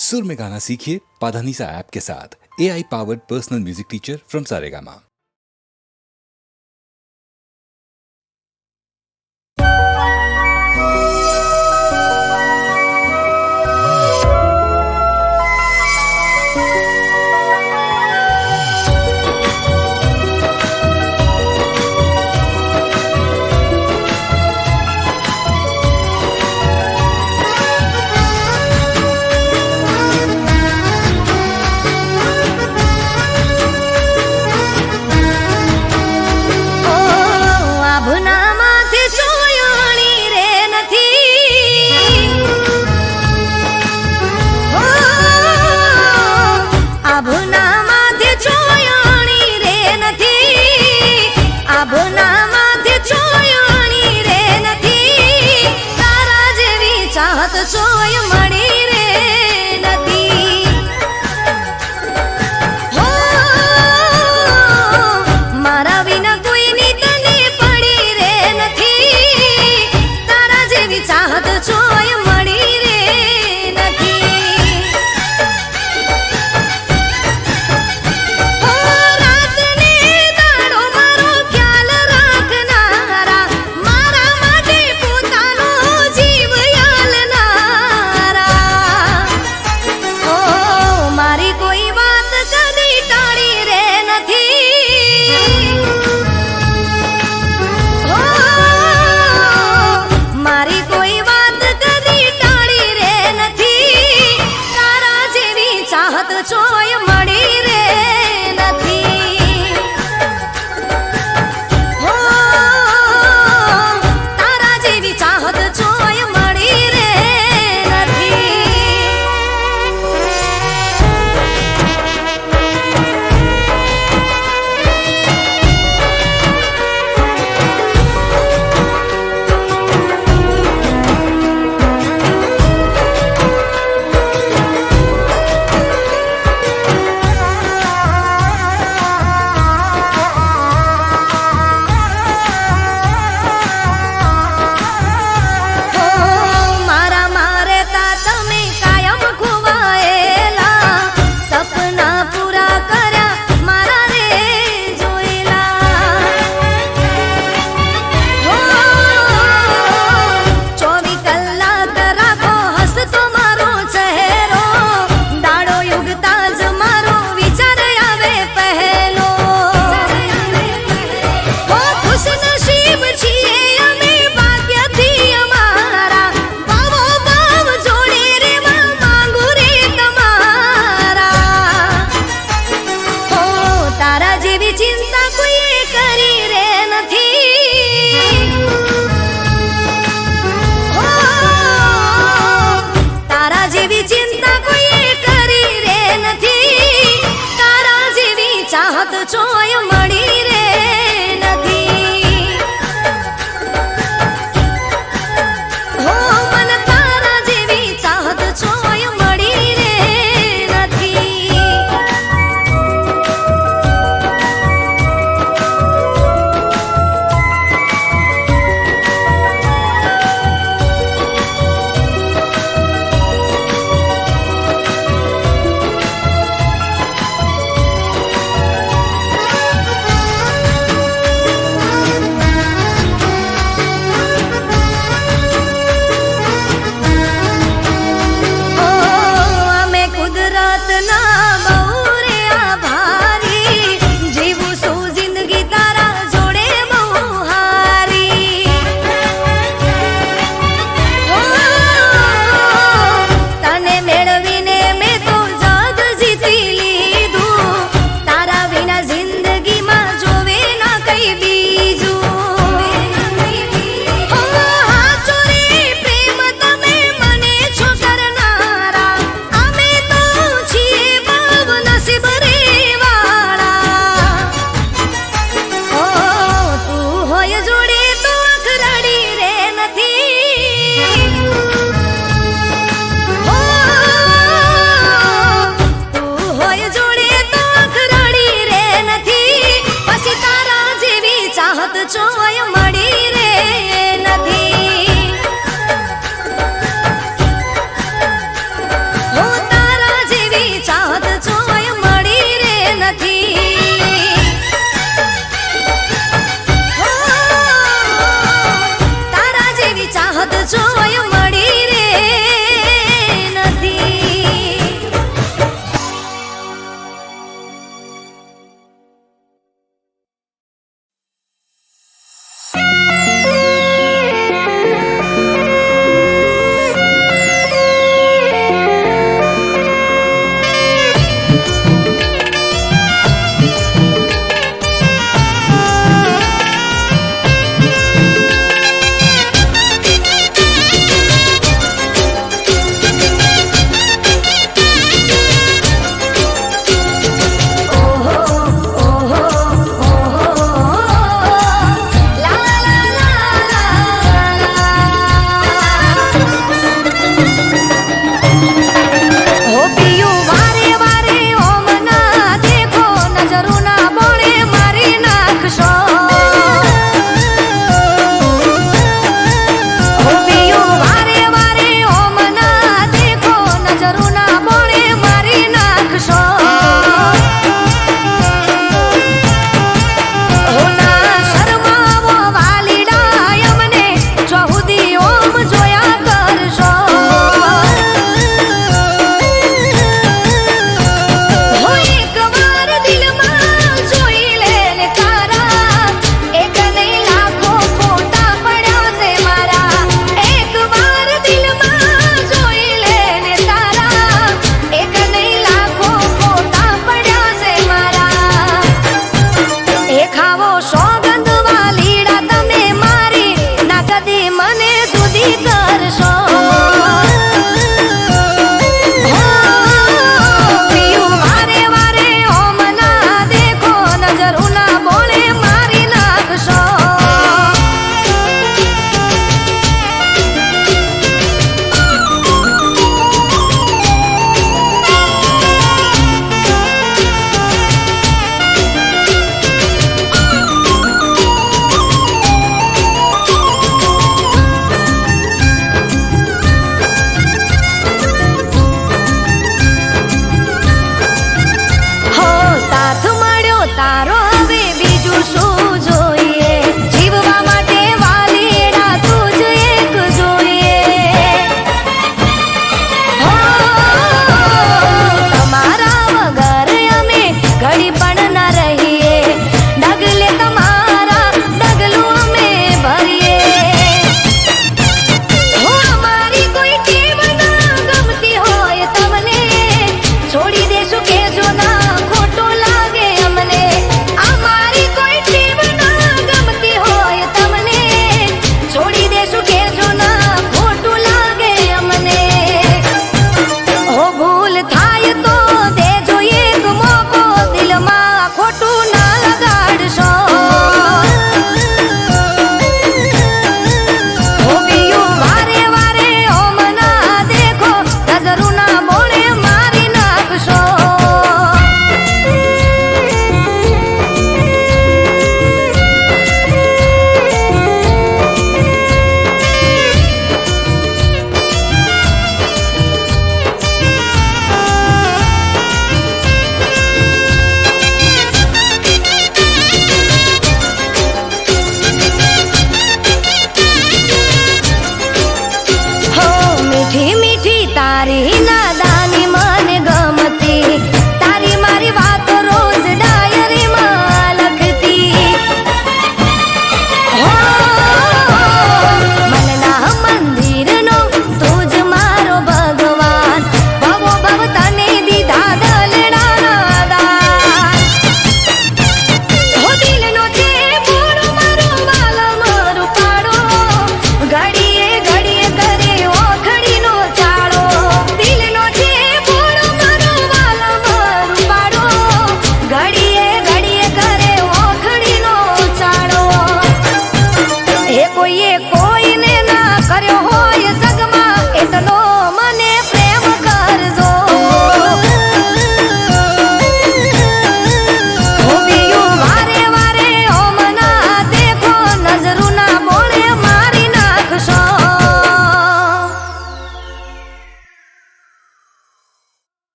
सुर में गाना सीखिए पाधानीसा ऐप के साथ। AI powered personal music teacher from Saregama.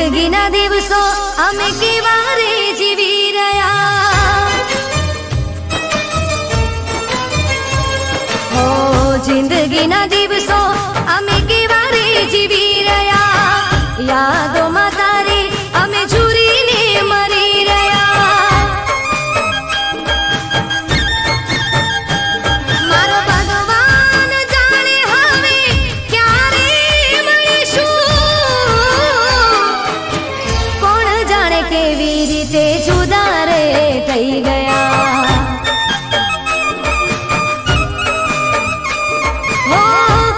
જિંદગીના દિવસો અમે કેવા રે જીવી રહ્યા, હો જિંદગીના દિવસો અમે કેવા રે જીવી રહ્યા, યાદોમાં તારી અમે ઝૂરીને મરી રહ્યા. મારો ભગવાન જાણે હવે ક્યારે મળીશું, કોણ જાણે કેવી રીતે જુદા રે થઈ ગયા, હો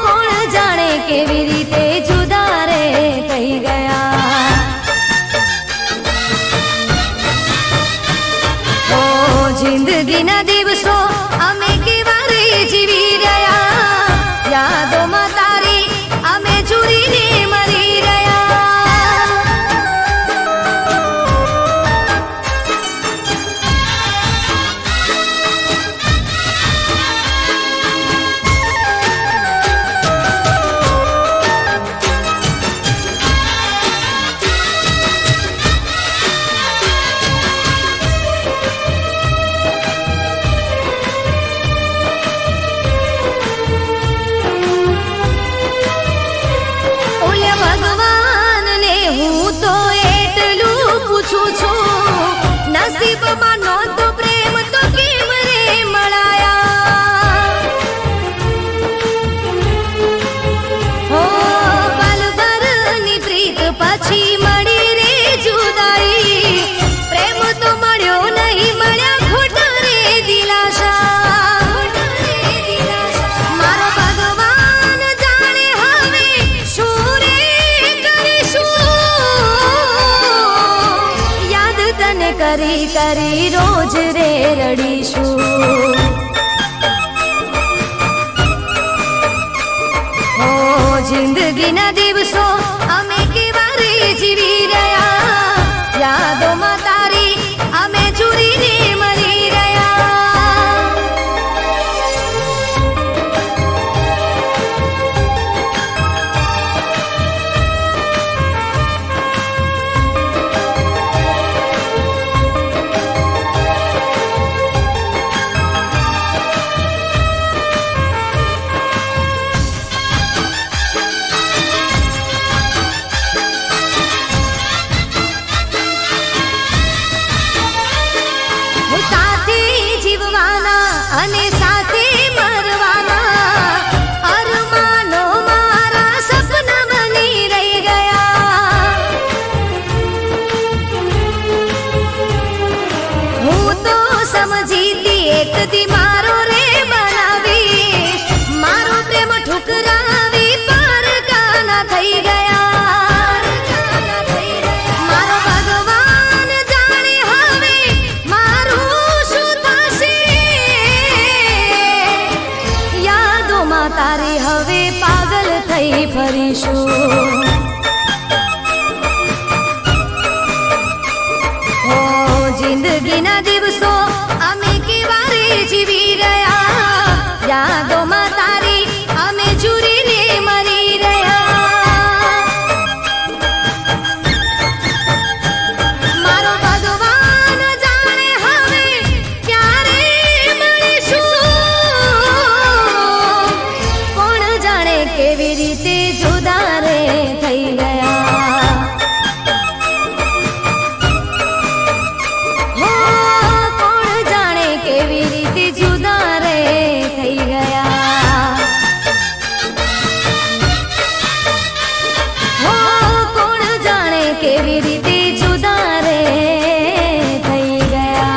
કોણ જાણે કેવી રીતે જુદા રે થઈ ગયા. ઓ જિંદગીના દિવસો અમે કેવા રે જીવી રહ્યા, યાદોમાં તારી અમે ઝૂરીને મરી રહ્યા. ઓલ્યા ભગવાનને હું તો એટલું પૂછું છું, નસીબમાં નહોતો પ્રેમ તો કેમ રે મળાયા, હો પલભરની પ્રીત પછી મળી રે જુદાઈ, પ્રેમ તો મળ્યો નહીં મળ્યા ખોટા રે દિલાસા. મારો ભગવાન જાણે હવે શું રે કરીશું, યાદ તને કરી કરી રોજ રે રડીશું. ઓ જિંદગીના દિવસો અમે કેવા રે જીવી રહ્યા, યાદોમાં તારી અમે ઝૂરીને મરી રહ્યા. હું સાથે જીવવાના અને સાથે મરવાના, અરમાનો મારા સપના બની રહી ગયા. હું તો સમજીતી એક દી મારો રે બનાવીશ, મારો પ્રેમ ઠુકરાવી પારકાના થઈ ગયા. મારો ભગવાન જાણે હવે મારું શું થશે, યાદોમાં તારી હવે પાગલ થઈ ફરીશું. હો જિંદગીના દિવસો અમે કેવા રે જીવી રહ્યા, યાદોમાં તારી અમે ઝૂરીને મરી રહ્યા. મારો ભગવાન જાણે હવે ક્યારે મળીશું, કોણ જાણે કેવી રીતે જુદા રે થઈ ગયા, હો કોણ જાણે કેવી રીતે જુદા રે થઈ ગયા, હો કોણ જાણે કેવી રીતે જુદા રે થઈ ગયા.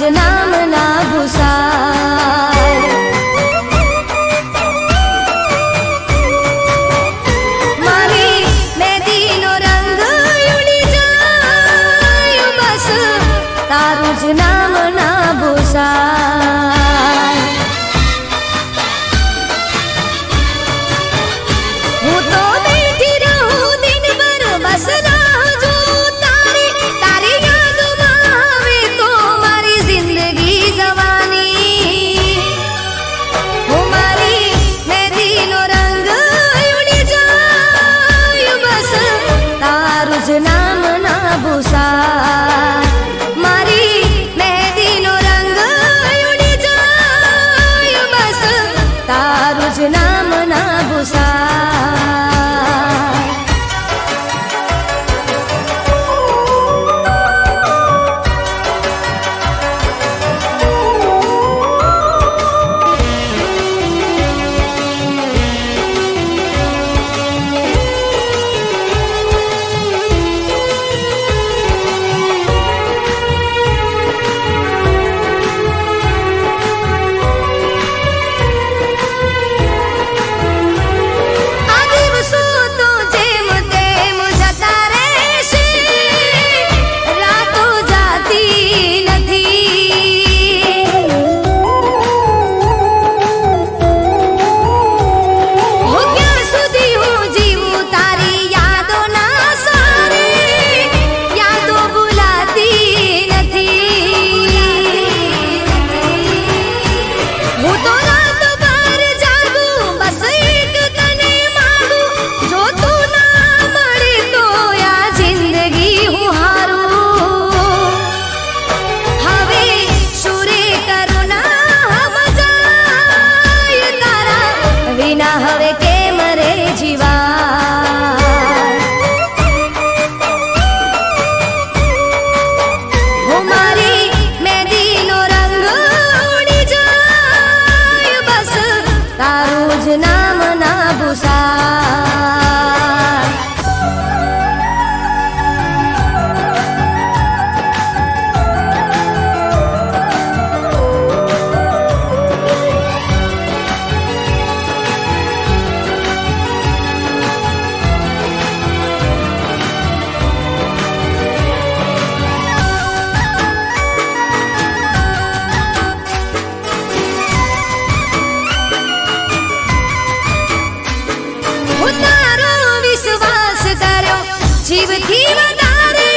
જ નામ ના ભૂસાય. મારી મહેંદીનો રંગ ઉડી જાય, બસ તારું જ નામ ના ભૂસાય. હું તો બેઠી રહું દિનભર બસ રાહ જોઉં તારી, તારી યાદોમાં આવે તો મારી જિંદગી જવાની. હું મારી મહેંદીનો રંગ ઉડી જાય, બસ તારું જ નામ ના ભૂસાય. મારી મહેંદીનો રંગ ઉડી જાય, બસ તારું જ નામ ના ભૂસાય. આ દિવસો તો જેમ તેમ જતા રહેશે, રાતો જાતી નથી. હો ક્યાં સુધી હું જીવું તારી યાદોના સારે, યાદો ભૂલાતી નથી. હું તો રાત ભર જાગું, બસ એક તને માંગું, જો તું ના મળે તો આ જિંદગી હું હારું. હવે શુરે કરું ના મજાય, તારા વિના હવે કેમ રે જીવાય. હું મારી મહેંદીનો રંગ ઉડી જાય, બસ તારું જ નામ ના ભૂસાય. હું તારો વિશ્વાસ કર્યો જીવથી વધારે,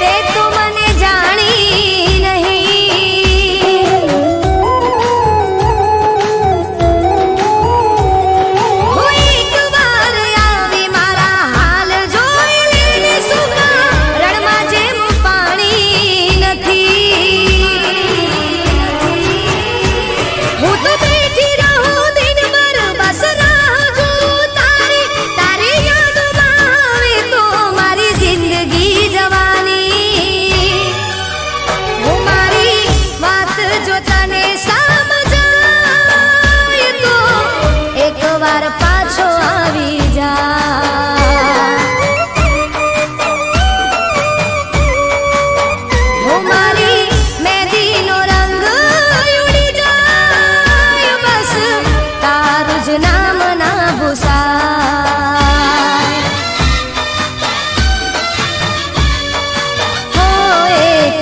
તે તો મને જાણી નહીં. હું એક વાર આવી મારા હાલ જોઈ લેને, સુકા રણમાં જેમ પાણી નથી. હું તો બેઠી રહું દિનભર બસ રાહ જોઉં તારી, તારી યાદોમાં આવે તો મારી જિંદગી જવાની. હું મારી વાત જો તને સમજાય તો એકવાર પાછો આવી જા. હું મારી મહેંદીનો રંગ ઉડી જાય, બસ તારું જ નામ ના ભૂસાય. હો એક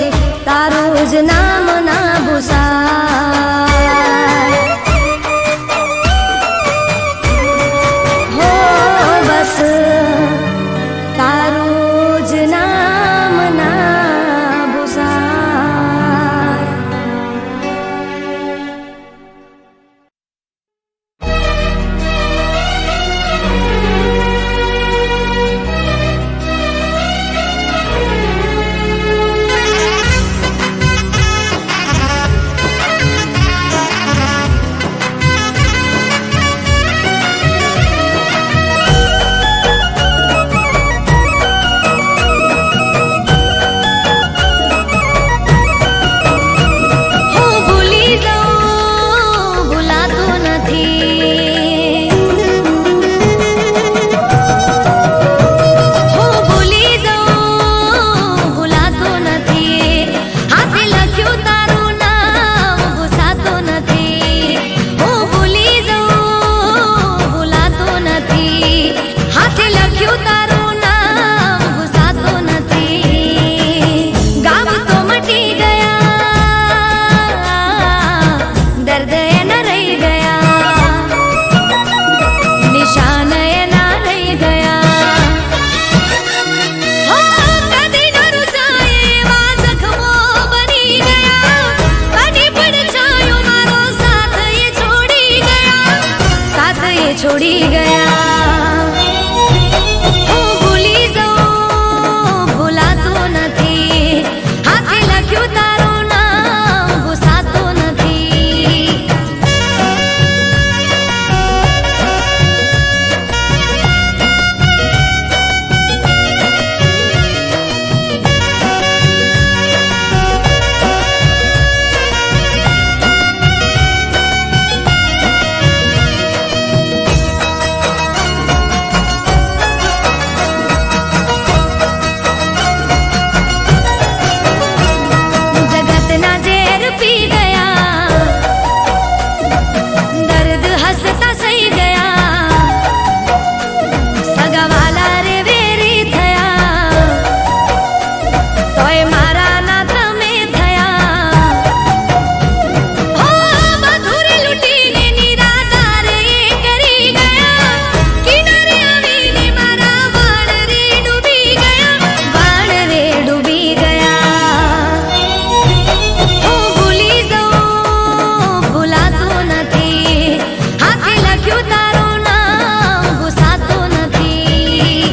તારું જ નામ ના ભૂસાય. હો બસ તારું જ નામ ના ભૂસાય. તોય મારા ના તમે થયા હો મધુરે લૂટીને નિરાધારે કરી ગયા કિનારે આવીને મારા વાળ રે ડૂબી ગયા હું ભૂલી જાઉં ભૂલાતું નથી હાથે લખ્યું તારું નામ ભૂસાતું નથી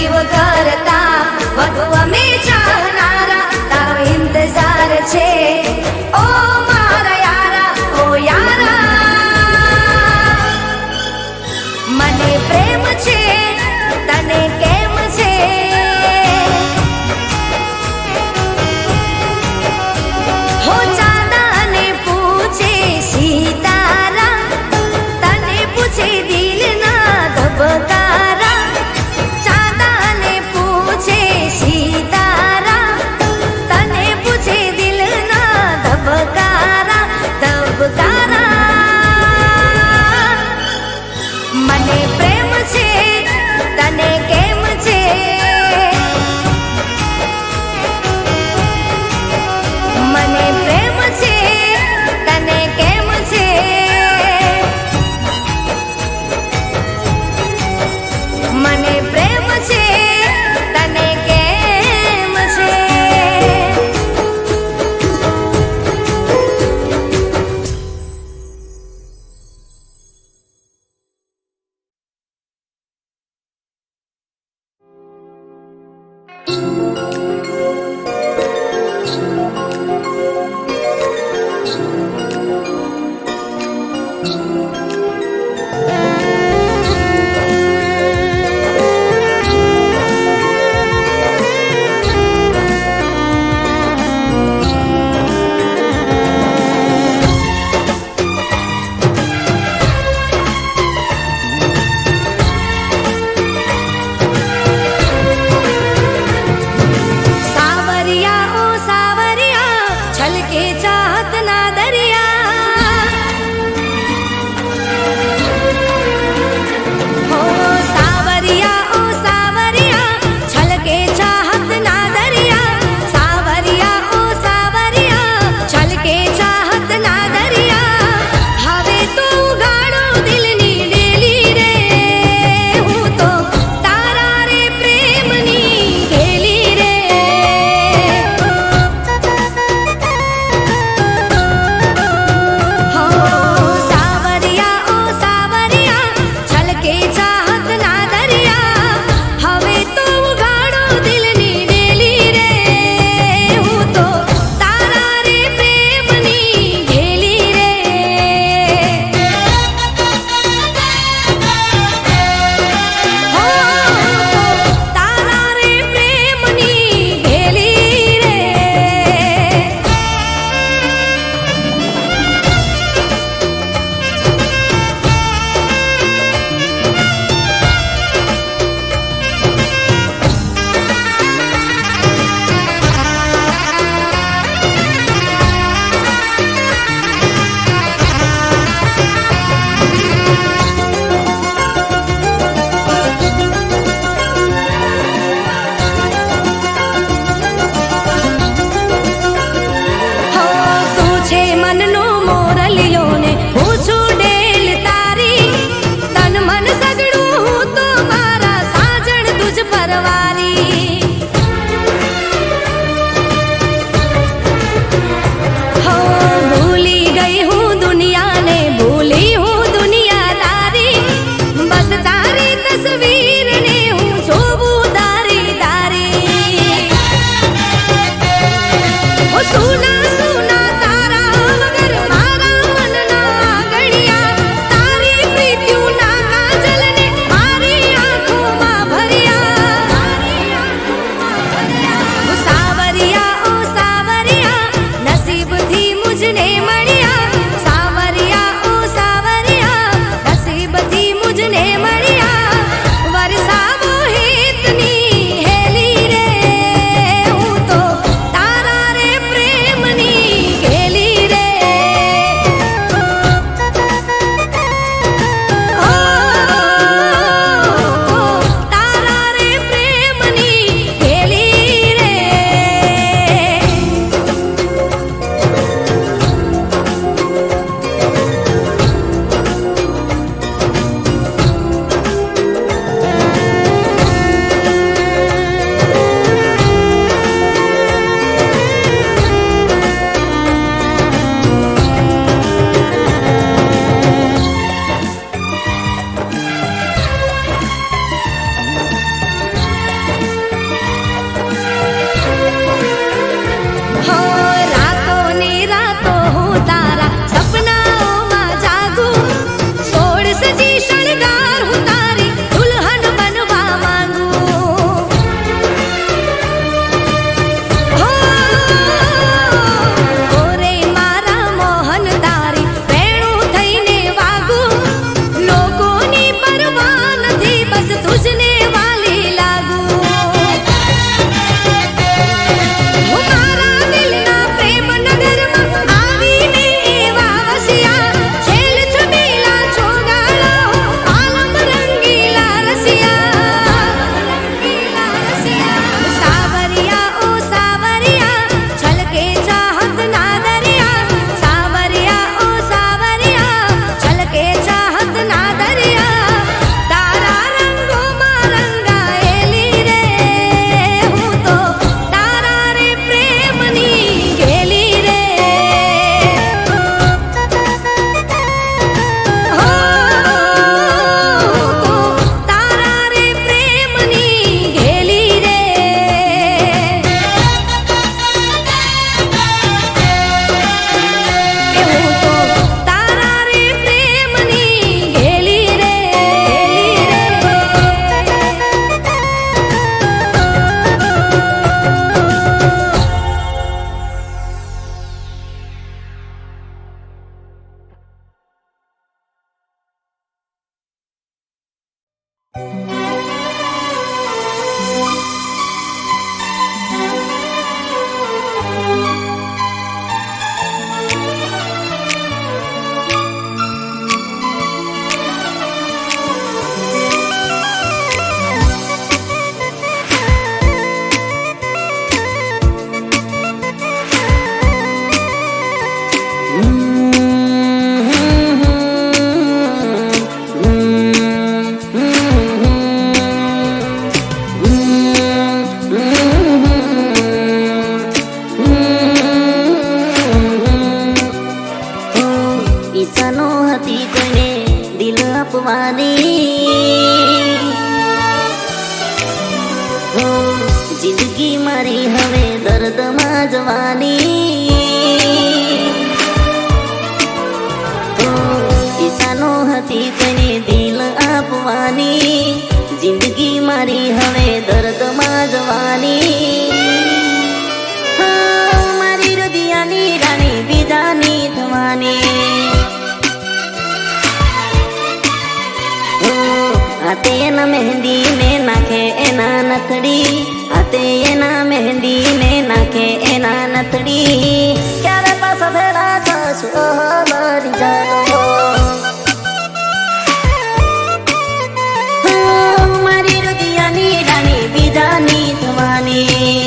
જીવ કરતા વધુ અમે ચાહનારા તારો ઇંતજાર છે ઓ મારા યારા ઓ યારા મને પ્રેમ છે તને કેમ છે હો ચાંદાને પૂછે સીતારા તને પૂછે દિલના ધબકારા ચાંદાને પૂછે સીતારા તને પૂછે દિલના ધબકારા ધબકારા મને પ્રેમ છે તને કેમ છે મને પ્રેમ છે તને કેમ છે મને પ્રેમ છે તને કેમ છે જવાની જિંદગી મારી હવે દર્દમાં જવાની ઈશાનો હતી કોઈને દિલ આપવાની જિંદગી મારી હવે દર્દમાં જવાની મારી હૃદયની રાણી બીજાની થવાની હાથે એના મહેંદી ને નાખે એના નથડી હાથે એના મહેંદી ને નાખે એના નથડી ક્યારે પાછા ભેળા થશું મારી જાનો મારી હૃદયની રાણી બીજાની થવાની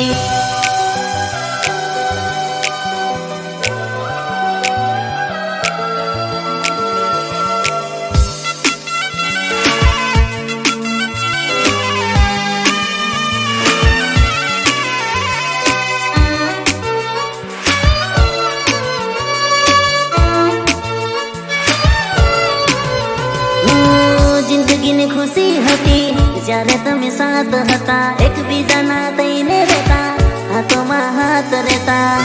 જિંદગીની ખુશી હતી જ્યારે તમે સાથ હતા એકબીજાના દઈને રહેતા હાથોમાં હાથ રહેતા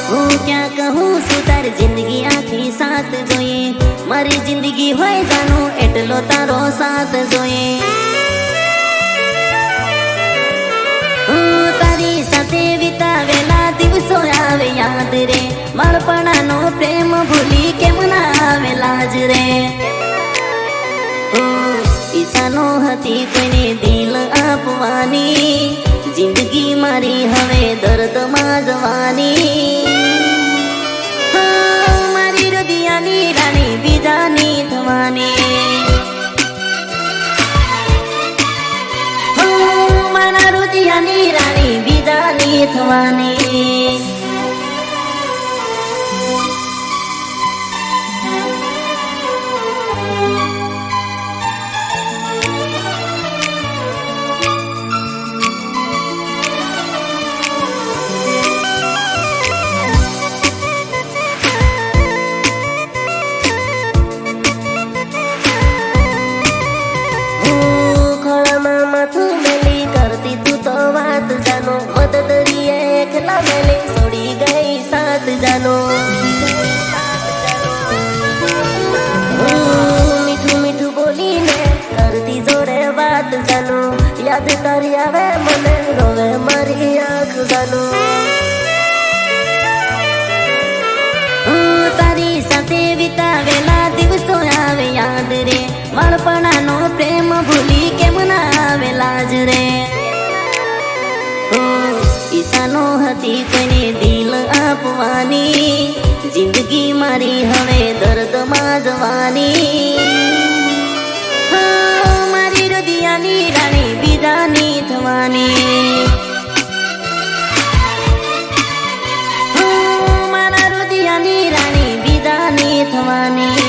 હું ક્યાં કહું છું તારી જિંદગી આખી સાથ જોઈએ મારી જિંદગી હોય જાણું એટલો તારો સાથ જોઈએ તારી સાથે વિતાવેલા દિવસો આવે યાદ રે બાળપણાનો પ્રેમ ભૂલી કેમ ના આવે લાજ રે ઈશાનો હતી કોઈને દિલ આપવાની જિંદગી મારી હવે દર્દમાં જવાની મારી હૃદયની રાણી બીજાની થવાની મારા હૃદયની રાણી બીજાની થવાની છોડી ગઈ સાથ જાનો મીઠું મીઠું બોલીને કરતી જોડે વાત જાનો યાદ તારી આવે મને રોવે મારી આંખ જાનો તારી સાથે વિતાવેલા દિવસો આવે યાદ રે બાળપણાનો પ્રેમ ભૂલી કેમ ના આવે લાજ રે ઈશાનો હતી કોઈને દિલ આપવાની જિંદગી મારી હવે દર્દમાં જવાની મારી હૃદયની રાણી બીજાની થવાની મારા હૃદયની રાણી બીજાની થવાની